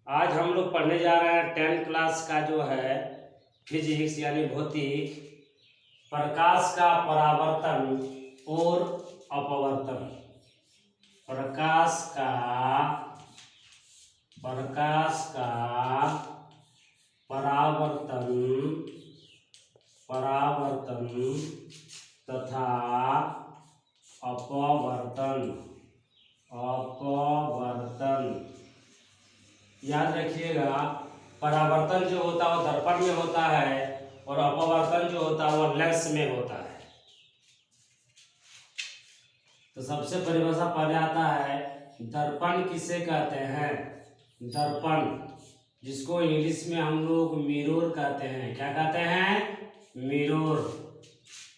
आज हम लोग पढ़ने जा रहे हैं 10th क्लास का जो है फिजिक्स यानी भौतिक, प्रकाश का परावर्तन और अपवर्तन। प्रकाश का परावर्तन तथा अपवर्तन। याद रखिएगा, परावर्तन जो होता है वो दर्पण में होता है और अपवर्तन जो होता है वो लेंस में होता है। तो सबसे परिभाषा पहले आता है, दर्पण किसे कहते हैं। दर्पण, जिसको इंग्लिश में हम लोग मिरर कहते हैं। क्या कहते हैं? मिरर।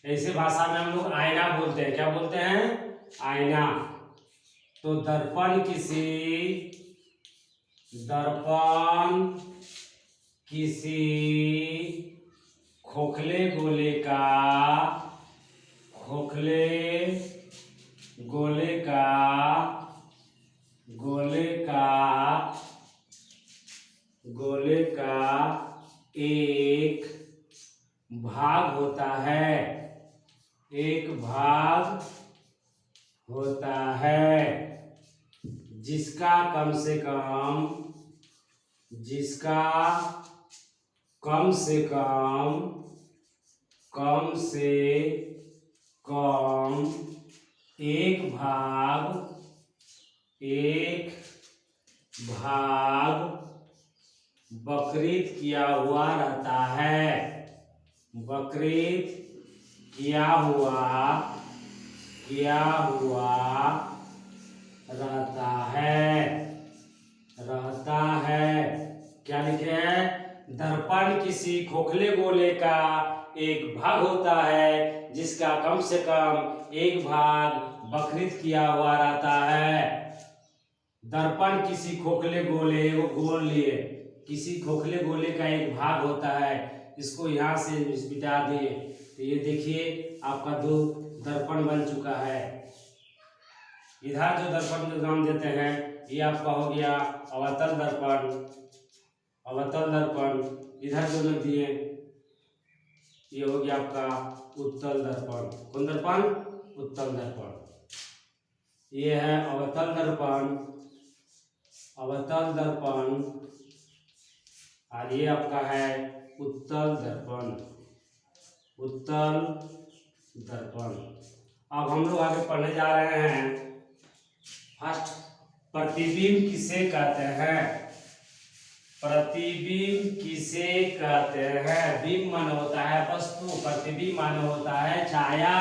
ऐसे भाषा में हम लोग आईना बोलते हैं। क्या बोलते हैं? आईना। तो दर्पण किसी खोखले गोले का एक भाग होता है जिसका कम से कम एक भाग वक्रित किया हुआ रहता है। क्या लिखे हैं? दर्पण किसी खोखले गोले का एक भाग होता है जिसका कम से कम एक भाग वक्रित किया हुआ रहता है। दर्पण किसी खोखले गोले, वो गोल लिए, किसी खोखले गोले का एक भाग होता है। इसको यहाँ से मिटा दिए तो ये देखिए आपका दो दर्पण बन चुका है। इधर जो दर्पण का नाम देते हैं ये आपका हो गया अवतल दर्पण। इधर जो लग दिए ये हो गया आपका उत्तल दर्पण। कौन दर्पण? उत्तल दर्पण। ये है अवतल दर्पण और ये आपका है उत्तल दर्पण। अब हम लोग आगे पढ़ने जा रहे हैं। फर्स्ट, प्रतिबिंब किसे कहते हैं। बिंब माने होता है वस्तु, प्रतिबिंब माने होता है छाया।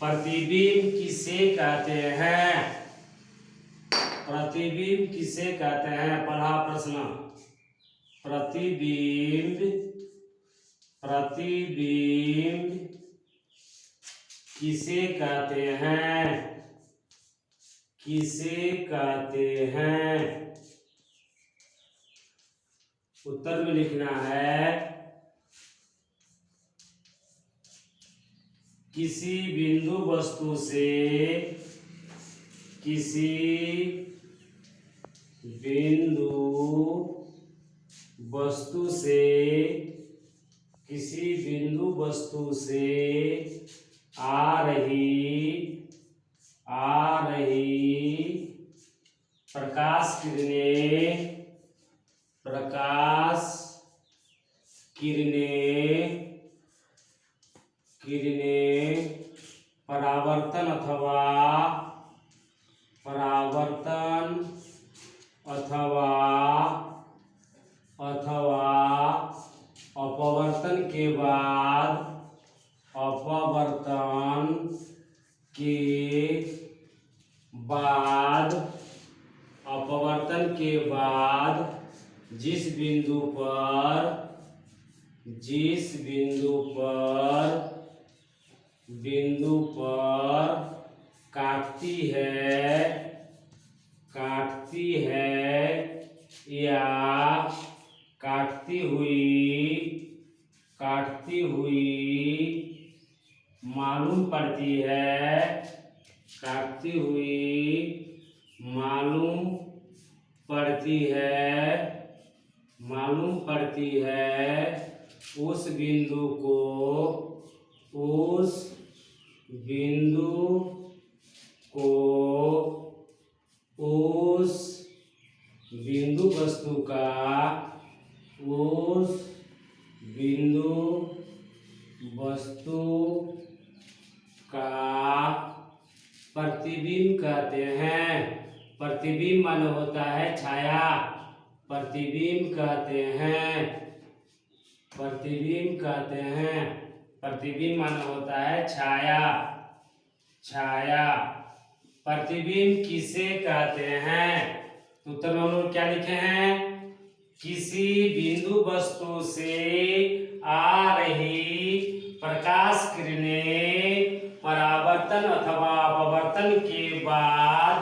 प्रतिबिंब किसे कहते हैं? पढ़ा प्रश्न। प्रतिबिंब किसे कहते हैं? उत्तर में लिखना है, किसी बिंदु वस्तु से आ रही प्रकाश किरणें परावर्तन अथवा अपवर्तन के बाद जिस बिंदु पर काटती है या काटती हुई मालूम पड़ती है मालूम पड़ती है उस बिंदु को उस बिंदु वस्तु का प्रतिबिंब कहते हैं। प्रतिबिंब माने होता है छाया। प्रतिबिंब कहते हैं। प्रतिबिंब माने होता है छाया। प्रतिबिंब किसे कहते हैं? तो उत्तर में हम लोग क्या लिखे हैं? किसी बिंदु वस्तु से आ रही प्रकाश किरणें परावर्तन अथवा अपवर्तन के बाद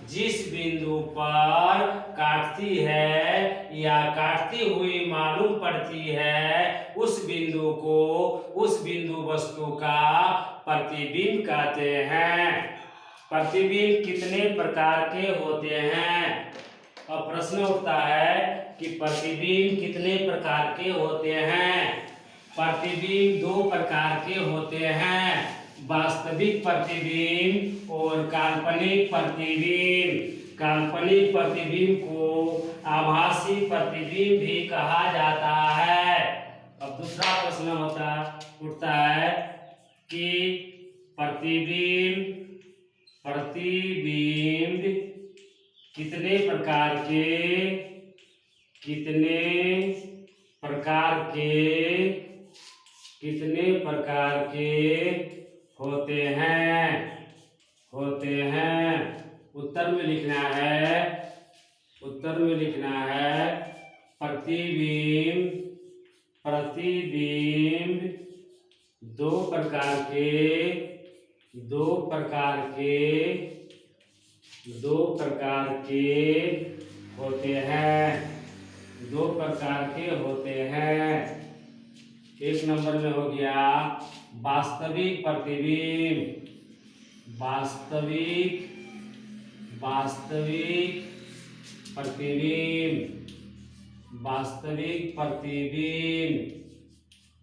जिस बिंदु पर काटती है या काटती हुई मालूम पड़ती है उस बिंदु को उस बिंदु वस्तु का प्रतिबिंब कहते हैं। प्रतिबिंब कितने प्रकार के होते हैं? अब प्रश्न उठता है कि प्रतिबिंब कितने प्रकार के होते हैं? प्रतिबिंब दो प्रकार के होते हैं, वास्तविक प्रतिबिंब और काल्पनिक प्रतिबिंब। काल्पनिक प्रतिबिंब को आभासी प्रतिबिंब भी कहा जाता है। अब दूसरा प्रश्न उठता है कि प्रतिबिंब कितने प्रकार के होते हैं। उत्तर में लिखना है प्रतिबिंब दो प्रकार के होते हैं। एक नंबर में हो गया वास्तविक प्रतिबिंब। वास्तविक प्रतिबिंब।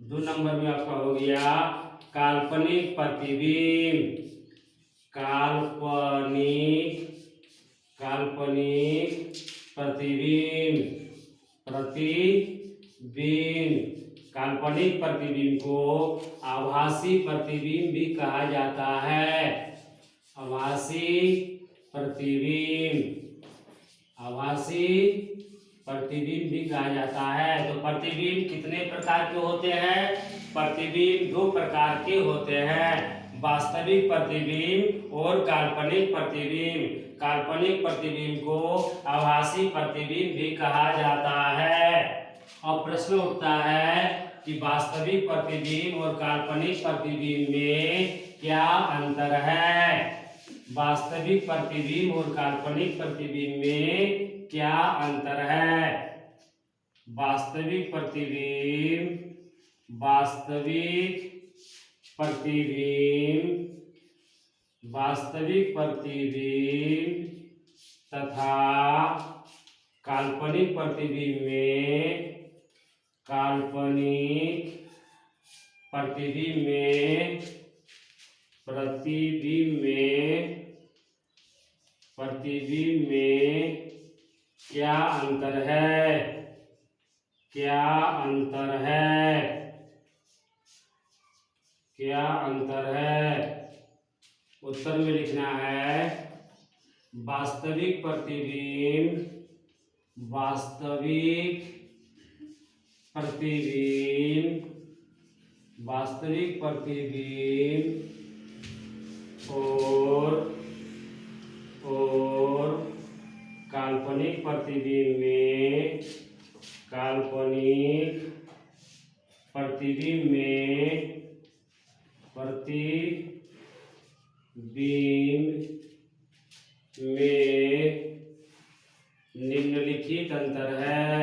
दो नंबर में आपका हो गया काल्पनिक प्रतिबिंब। काल्पनिक प्रतिबिंब को आभासी प्रतिबिंब भी कहा जाता है। आभासी प्रतिबिंब भी कहा जाता है। तो प्रतिबिंब कितने प्रकार के होते हैं? प्रतिबिंब दो प्रकार के होते हैं, वास्तविक प्रतिबिंब और काल्पनिक प्रतिबिंब। काल्पनिक प्रतिबिंब को आभासी प्रतिबिंब भी कहा जाता है। अब प्रश्न उठता है कि वास्तविक प्रतिबिंब और काल्पनिक प्रतिबिंब में क्या अंतर है? वास्तविक प्रतिबिंब और काल्पनिक प्रतिबिंब में क्या अंतर है? वास्तविक प्रतिबिंब तथा काल्पनिक प्रतिबिंब में प्रतिबिंब में क्या अंतर है? उत्तर में लिखना है वास्तविक प्रतिबिंब और काल्पनिक प्रतिबिंब में निम्नलिखित अंतर है।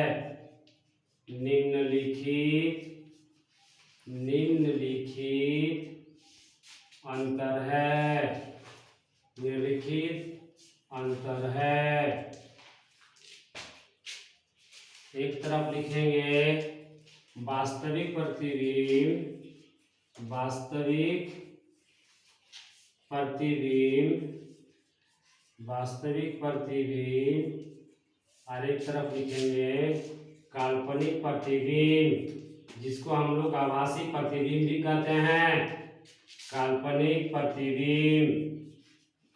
एक तरफ लिखेंगे वास्तविक प्रतिबिंब, वास्तविक प्रतिबिंब, वास्तविक प्रतिबिंब, और एक तरफ लिखेंगे काल्पनिक प्रतिबिंब, जिसको हम लोग आभासी प्रतिबिंब भी कहते हैं। काल्पनिक प्रतिबिंब,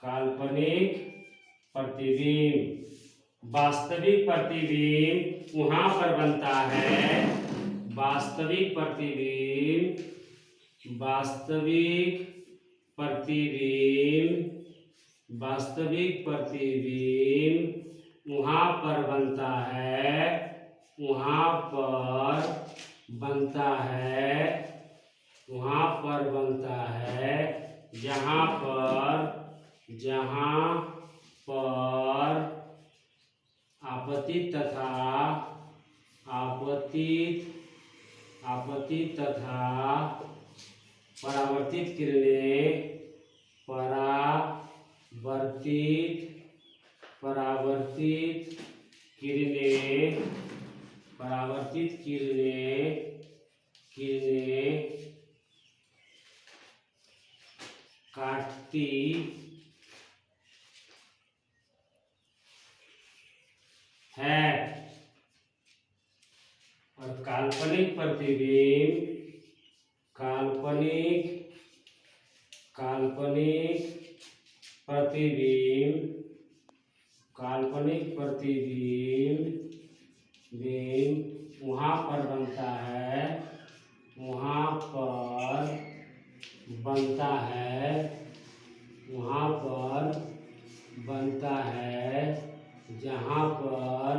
काल्पनिक प्रतिबिंब। वास्तविक प्रतिबिंब वहां पर बनता है, वास्तविक प्रतिबिंब, वास्तविक प्रतिबिंब, वास्तविक प्रतिबिंब वहां पर बनता है, वहां पर बनता है, वहां पर बनता है जहां पर आपतित तथा परावर्तित किरणें, परावर्तित किरणें काटती है। और काल्पनिक प्रतिबिंब, काल्पनिक प्रतिबिंब वहां पर बनता है, वहां पर बनता है, वहां पर बनता है जहां पर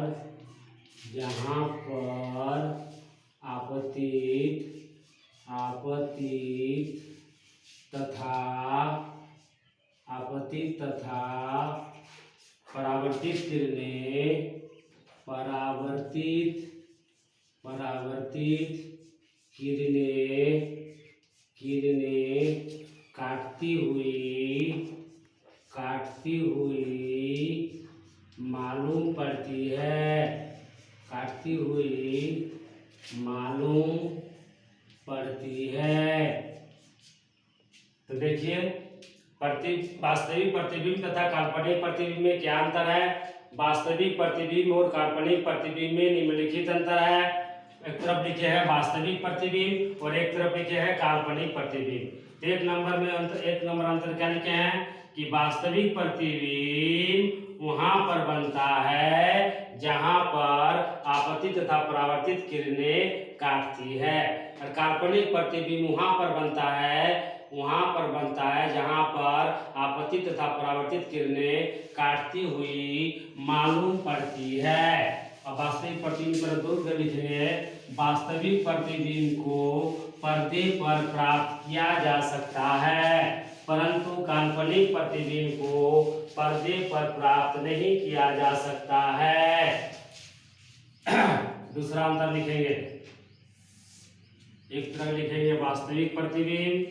आपतित तथा परावर्तित किरणें काटती हुई मालूम पड़ती है, काटती हुई मालूम पड़ती है। तो देखिए वास्तविक प्रतिबिंब तथा काल्पनिक प्रतिबिंब में क्या अंतर है। वास्तविक प्रतिबिंब और काल्पनिक प्रतिबिंब में निम्नलिखित अंतर है। एक तरफ लिखे है वास्तविक प्रतिबिंब और एक तरफ लिखे है काल्पनिक प्रतिबिंब। एक नंबर अंतर क्या लिखे हैं कि वास्तविक प्रतिबिंब वहां पर बनता है जहां पर आपतित तथा परावर्तित किरणें काटती है, और काल्पनिक प्रतिबिंब वहां पर बनता है जहां पर आपतित तथा परावर्तित किरणें काटती हुई मालूम पड़ती है। अब वास्तविक प्रतिबिंब पर दो लिखेंगे। वास्तविक प्रतिबिंब को पर्दे पर प्राप्त किया जा सकता है, परंतु काल्पनिक प्रतिबिंब को पर्दे पर प्राप्त नहीं किया जा सकता है। दूसरा अंतर लिखेंगे, एक तरफ लिखेंगे वास्तविक प्रतिबिंब,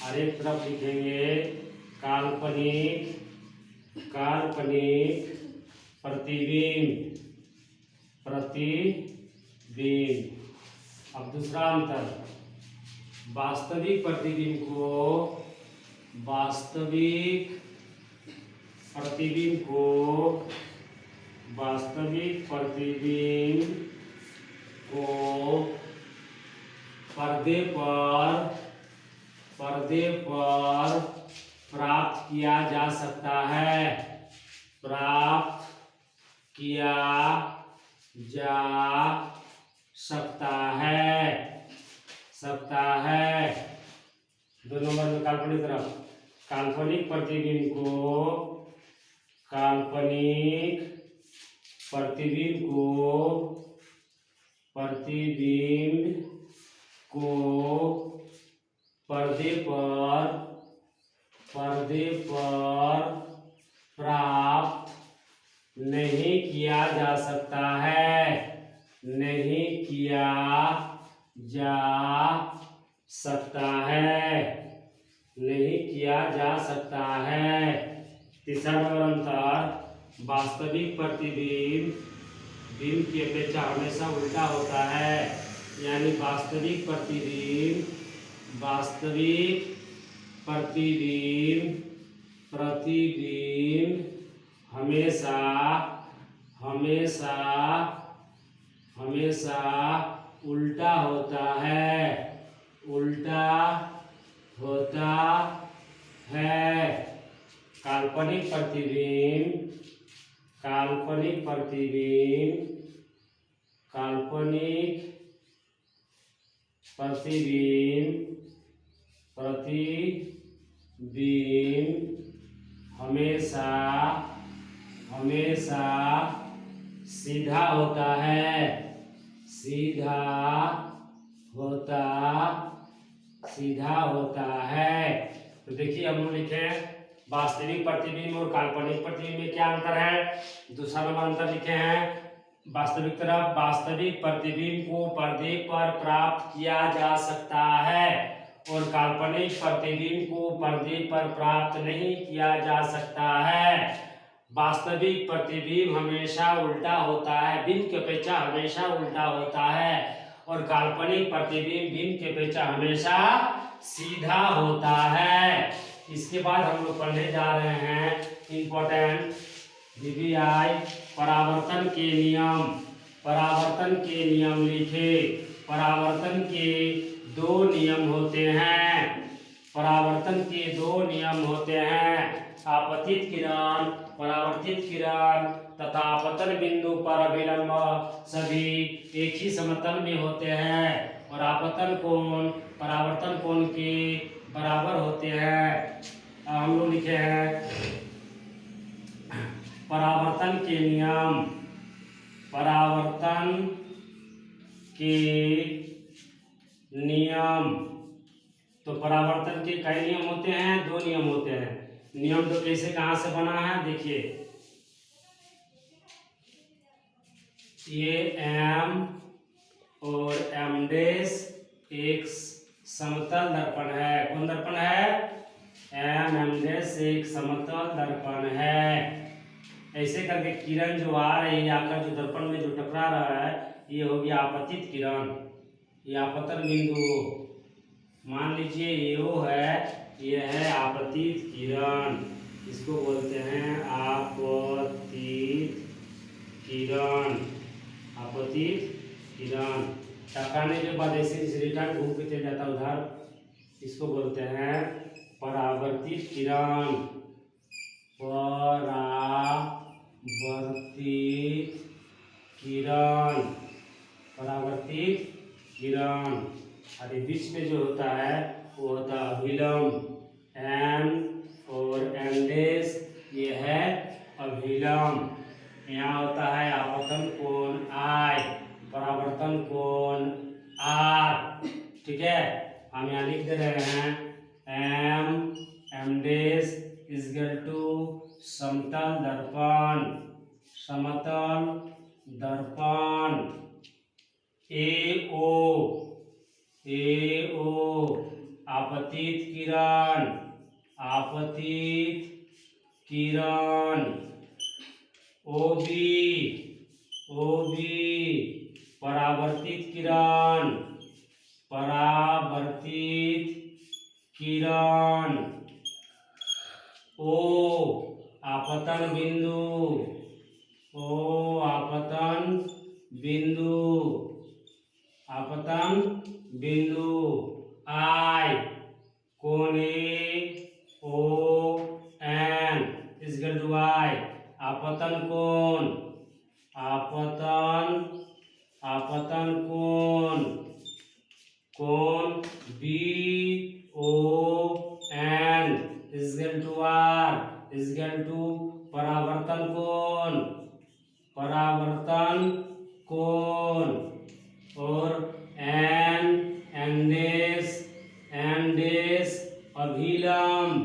और एक तरफ लिखेंगे काल्पनिक प्रतिबिंब। अब दूसरा अंतर, वास्तविक प्रतिबिंब को पर्दे पर प्राप्त किया जा सकता है, दो नंबर में काल्पनिक तरफ, काल्पनिक प्रतिबिंब को पर्दे पर प्राप्त नहीं किया जा सकता है, नहीं किया जा सकता है। तीसरा नंबर अंतर, वास्तविक प्रतिबिंब बिंब की अपेक्षा हमेशा उल्टा होता है। यानी वास्तविक प्रतिबिंब प्रतिबिंब हमेशा हमेशा हमेशा उल्टा होता है, उल्टा होता है। काल्पनिक प्रतिबिंब काल्पनिक प्रतिबिंब काल्पनिक प्रतिबिंब हमेशा हमेशा सीधा होता है, सीधा होता है। तो देखिए हम लोग लिखे वास्तविक प्रतिबिंब और काल्पनिक प्रतिबिंब में क्या अंतर है। दूसरा नंबर अंतर लिखे हैं, वास्तविक तरफ वास्तविक प्रतिबिंब को पर्दे पर प्राप्त किया जा सकता है और काल्पनिक प्रतिबिंब को पर्दे पर प्राप्त नहीं किया जा सकता है। वास्तविक प्रतिबिंब हमेशा उल्टा होता है, बिंब की अपेक्षा हमेशा उल्टा होता है और काल्पनिक प्रतिबिंब बिंब की अपेक्षा हमेशा सीधा होता है। इसके बाद हम लोग पढ़ने जा रहे हैं इम्पोर्टेंट VBI परावर्तन के नियम। परावर्तन के नियम लिखे। परावर्तन के दो नियम होते हैं। परावर्तन के दो नियम होते हैं, आपतित किरण परावर्तित किरण तथा आपतन बिंदु पर अभिलंब सभी एक ही समतल में होते हैं और आपतन कोण परावर्तन कोण के बराबर होते हैं। हम लोग लिखे हैं परावर्तन के नियम। परावर्तन के नियम, तो परावर्तन के कई नियम होते हैं, दो नियम होते हैं। नियम तो कैसे कहाँ से बना है देखिए, ये M और M डैश एक समतल दर्पण है। कौन दर्पण है? M डैश एक समतल दर्पण है। ऐसे करके किरण जो आ रही है आकर जो दर्पण में जो टकरा रहा है, ये हो गया आपतित किरण, ये आपतन बिंदु। मान लीजिए ये वो है, ये है आपतित किरण, इसको बोलते हैं आपतित किरण। आपतित किरण टकराने के बाद ऐसे इस रिटर्न घूम के चल जाता उधर, इसको बोलते हैं परावर्तित किरण। परावर्तित किरण, परावर्तित किरण। अरे बीच में जो होता है वो होता है अभिलंब, M और M डैश, ये है अभिलंब। यहाँ होता है आपतन कोण I, परावर्तन कोण R। ठीक है, हम यहाँ लिख दे रहे हैं M डैश इक्वल टू समतल दर्पण, समतल दर्पण AO आपतित किरण, आपतित किरण OB परावर्तित किरण, परावर्तित किरण O आपतन बिंदु, O आपतन बिंदु, आपतन बिंदु I कोण AON इक्वल टू I आपतन कोण, आपतन कोण, कोण BON equal to R equal to परावर्तन कोण, परावर्तन कोण और M डैश अभिलंब,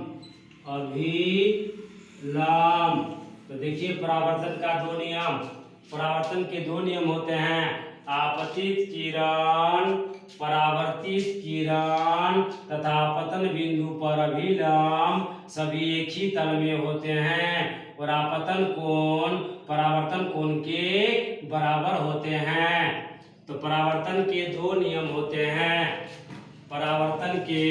अभिलंब। तो देखिए परावर्तन का दो नियम, परावर्तन के दो नियम होते हैं, आपतित किरण, परावर्तित किरण तथा पतन बिंदु पर अभिलंब सभी एक ही तल में होते हैं और आपतन कोण परावर्तन कोण के बराबर होते हैं। तो परावर्तन के दो नियम होते हैं। परावर्तन के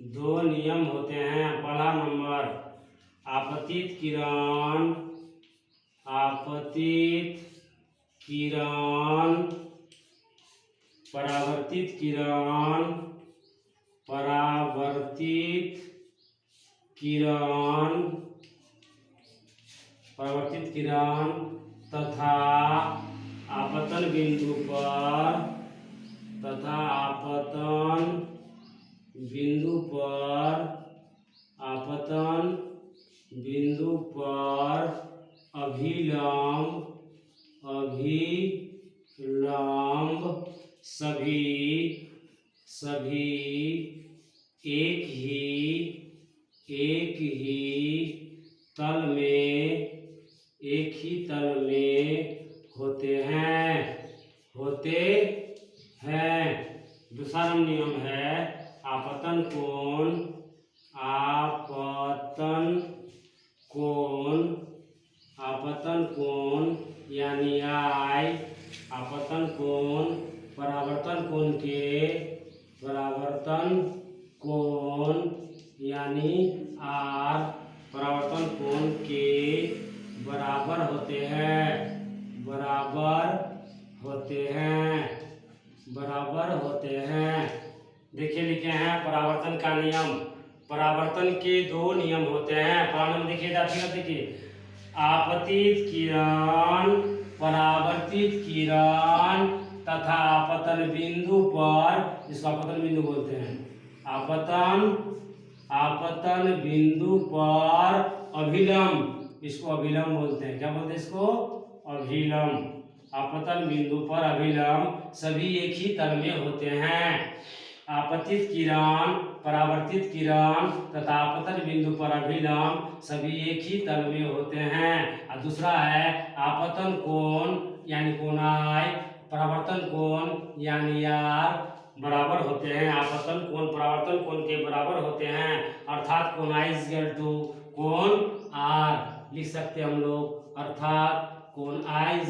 दो नियम होते हैं। पहला नंबर आपतित किरण परावर्तित किरण तथा आपतन बिंदु पर अभिलंब सभी एक ही तल में होते हैं। दूसरा नियम है आपतन कोण यानी I, आपतन कोण परावर्तन कोण यानी R, परावर्तन कोण के बराबर होते हैं। देखिए लिखे हैं परावर्तन का नियम। परावर्तन के दो नियम होते हैं। पहला नियम देखिए आपतित किरण, परावर्तित किरण तथा आपतन बिंदु पर, जिसको आपतन बिंदु बोलते हैं, आपतन बिंदु पर अभिलंब, इसको अभिलंब बोलते हैं। क्या बोलते हैं इसको? अभिलंब। आपतन बिंदु पर अभिलंब सभी एक ही तल में होते हैं। आपतित किरण, परावर्तित किरण तथा आपतन बिंदु पर अभिलंब सभी एक ही तल में होते हैं। और दूसरा है आपतन कोण यानी कोण I, परावर्तन कोण यानी R बराबर होते हैं। आपतन कोण परावर्तन कोण के बराबर होते हैं, अर्थात कोण I = कोण R लिख सकते हैं हम लोग, अर्थात कोण I =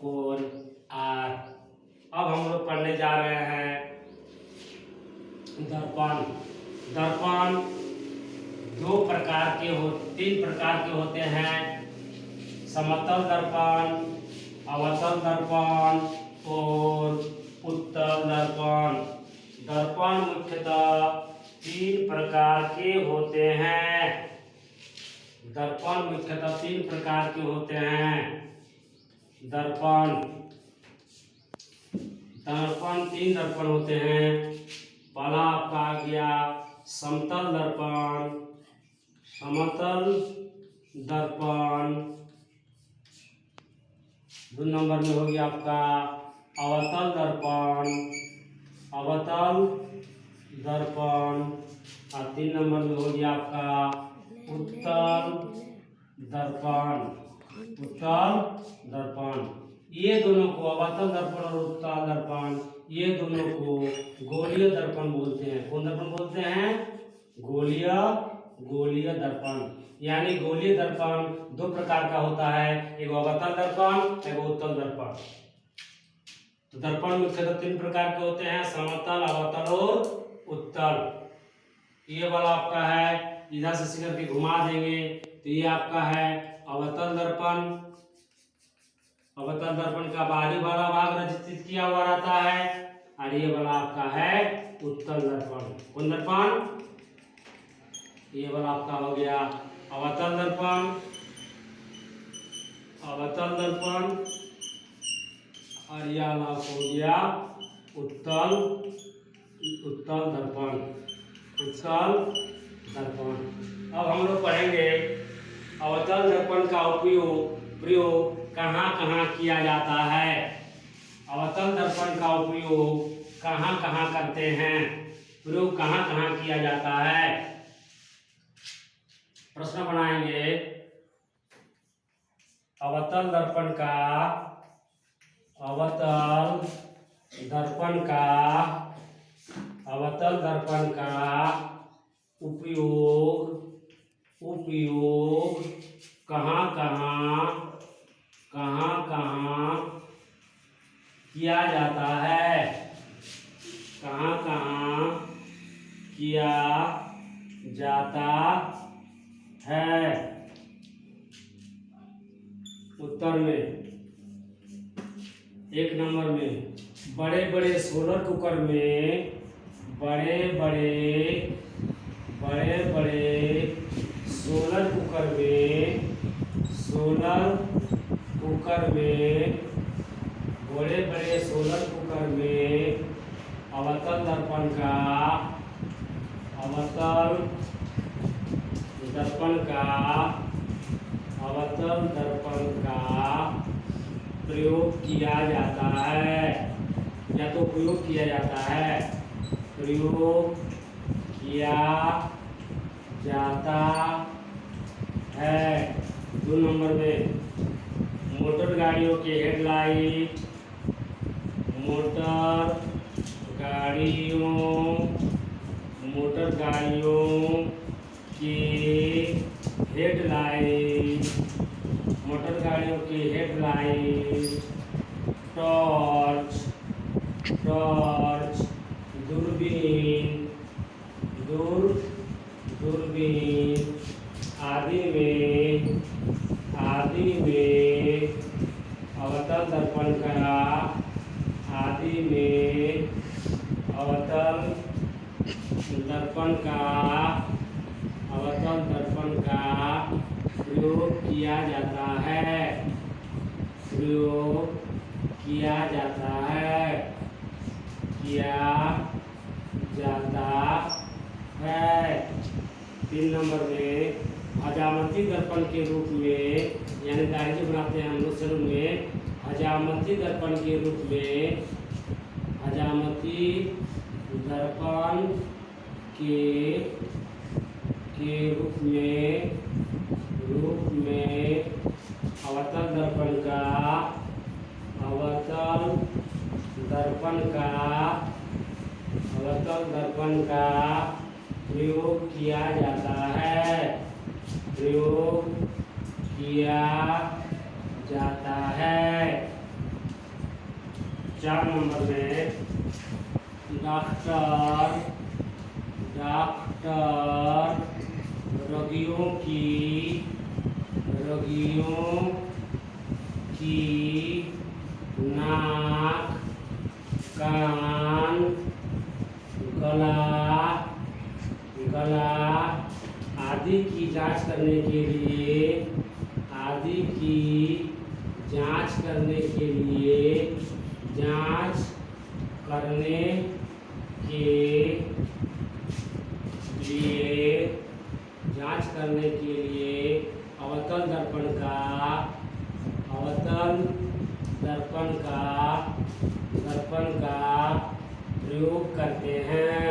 कोण R। अब हम लोग पढ़ने जा रहे हैं दर्पण। तीन प्रकार के होते हैं: समतल दर्पण, अवतल दर्पण और उत्तल दर्पण। दर्पण मुख्यतः तीन प्रकार के होते हैं। दर्पण तीन दर्पण होते हैं। पहला आपका आ गया समतल दर्पण, समतल दर्पण। दो नंबर में हो गया आपका अवतल दर्पण, और तीन नंबर में हो गया आपका उत्तल दर्पण। ये दोनों को, अवतल दर्पण और उत्तल दर्पण, ये दोनों को गोलीय दर्पण बोलते हैं। कौन दर्पण बोलते हैं? गोलीय दर्पण। यानी गोलीय दर्पण दो प्रकार का होता है, एक अवतल दर्पण, एक उत्तल दर्पण। तो दर्पण मुख्यतः तीन प्रकार के होते हैं: समतल, अवतल और उत्तल। ये वाला आपका है, इधर से करके घुमा देंगे तो ये आपका है अवतल दर्पण। अवतल दर्पण का बाहरी वाला भाग रचित किया हुआ रहता है, और ये वाला आपका है उत्तल दर्पण। कौन दर्पण? ये वाला आपका हो गया अवतल दर्पण, और यह वाला हो गया उत्तल दर्पण। अब हम लोग पढ़ेंगे अवतल दर्पण का प्रयोग कहाँ कहाँ किया जाता है। अवतल दर्पण का उपयोग कहाँ कहाँ करते हैं, प्रयोग कहाँ कहाँ किया जाता है। प्रश्न बनाएंगे। अवतल दर्पण का उपयोग कहाँ कहाँ किया जाता है, कहाँ कहाँ किया जाता है। उत्तर में 1 नंबर में बड़े बड़े सोलर कुकर में, बड़े बड़े सोलर कुकर में बड़े बड़े सोलर कुकर में अवतल दर्पण का प्रयोग किया जाता है, या तो प्रयोग किया जाता है, प्रयोग किया जाता है। 2 नंबर में मोटर गाड़ियों के हेडलाइट, मोटर गाड़ियों के हेडलाइट, टॉर्च, दूरबीन आदि में अवतल दर्पण का प्रयोग किया जाता है, 3 नंबर में हजामती दर्पण के रूप में, यानी दाढ़ी जो बनाते हैं हम लोग सैलून में, हजामती दर्पण के रूप में अवतल दर्पण का प्रयोग किया जाता है। 4 नंबर में डॉक्टर रोगियों की नाक, कान, गला आदि की जांच करने के लिए अवतल दर्पण का प्रयोग करते हैं,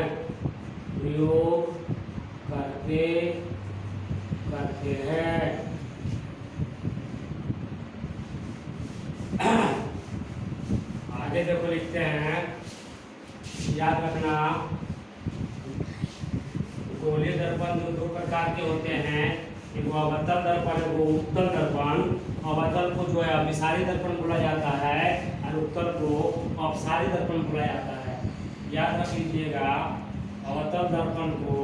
आगे देखो लिखते हैं, याद रखना गोलीय दर्पण जो 2 प्रकार के होते हैं, एक वो अवतल दर्पण, वो उत्तल दर्पण। अवतल को जो है अभिसारी दर्पण बोला जाता है और उत्तल को अपसारी दर्पण बोला जाता है। याद रख लीजिएगा, अवतल दर्पण को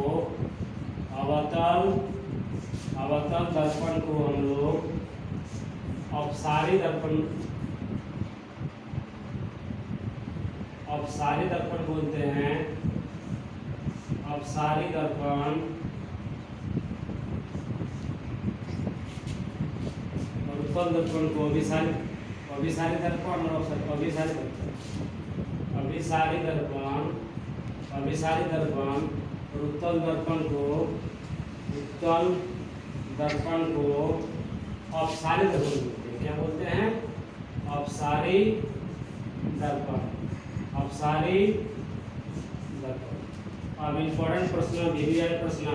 हम लोग अपसारी दर्पण बोलते हैं। अपसारी दर्पण और उत्तल दर्पण को अभिसारी दर्पण और उत्तल दर्पण को अपसारी दर्पण बोलते हैं। क्या बोलते हैं? अपसारी दर्पण। अपसारित दर्पण। अब इम्पोर्टेंट प्रश्न, वीवीआई प्रश्न,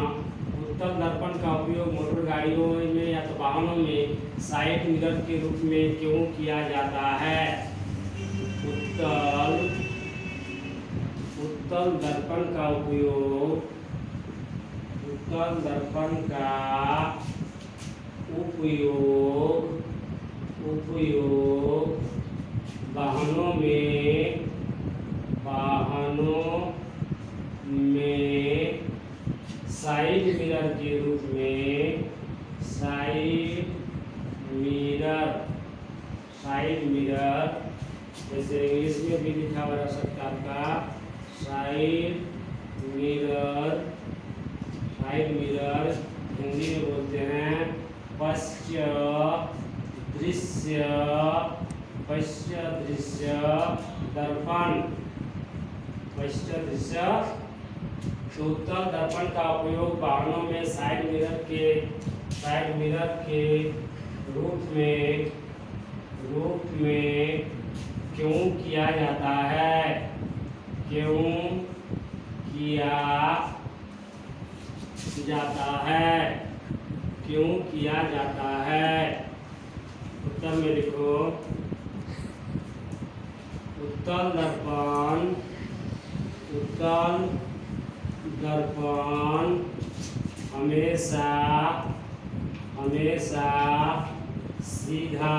उत्तल दर्पण का उपयोग मोटर गाड़ियों में या तो वाहनों में साइड मिरर के रूप में क्यों किया जाता है? उत्तल दर्पण का उपयोग वाहनों में साइड मिरर के रूप में साइड मिरर जैसे इंग्लिश में भी लिखा हुआ रह सकता था, साइड मिरर हिंदी में बोलते हैं पश्च दृश्य दर्पण। तो उत्तल दर्पण का उपयोग वाहनों में साइड मिरर के रूप में क्यों किया जाता है? उत्तर में लिखो, उत्तल दर्पण हमेशा सीधा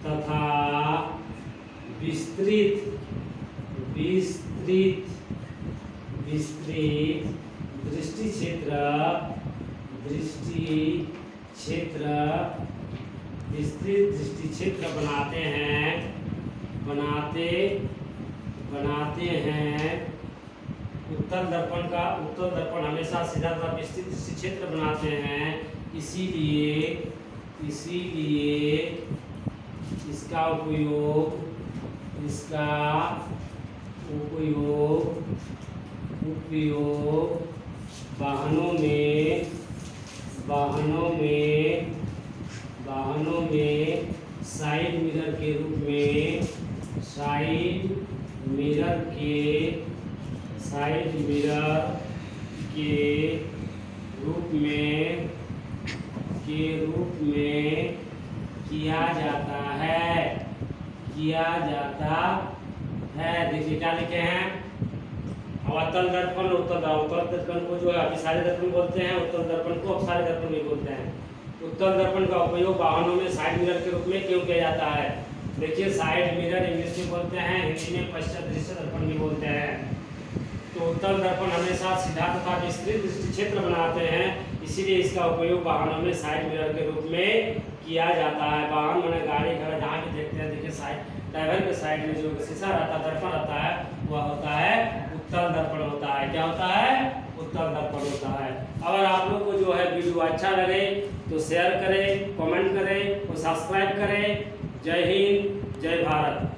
तथा विस्तृत दृष्टि क्षेत्र बनाते हैं। उत्तल दर्पण हमेशा सीधा तथा विस्तृत दृष्टि क्षेत्र बनाते हैं। इसीलिए इसका उपयोग वाहनों में साइड मिरर के रूप में किया जाता है। देखिए क्या लिखे हैं, अवतल दर्पण उत्तल दर्पण को जो है अभिसारी दर्पण बोलते हैं, उत्तल दर्पण को अपसारी दर्पण भी बोलते हैं। उत्तल दर्पण का उपयोग वाहनों में साइड मिरर के रूप में क्यों किया जाता है? देखिए साइड मिरर इंग्लिश में बोलते हैं, हिंदी में पश्चात दृश्य दर्पण भी बोलते हैं। तो उत्तल दर्पण हमेशा सीधा तथा विस्तृत दृष्टि क्षेत्र बनाते हैं, इसीलिए इसका उपयोग वाहनों में साइड मिरर के रूप में किया जाता है। वाहन मैंने गाड़ी घोड़ा जहाँ भी देखते हैं, देखिए साइड ड्राइवर के साइड में जो शीशा रहता है, दर्पण रहता है, वह होता है उत्तल दर्पण होता है। क्या होता है? उत्तल दर्पण होता है। अगर आप लोग को जो है वीडियो अच्छा लगे तो शेयर करें, कमेंट करें और सब्सक्राइब करें। जय हिंद, जय भारत।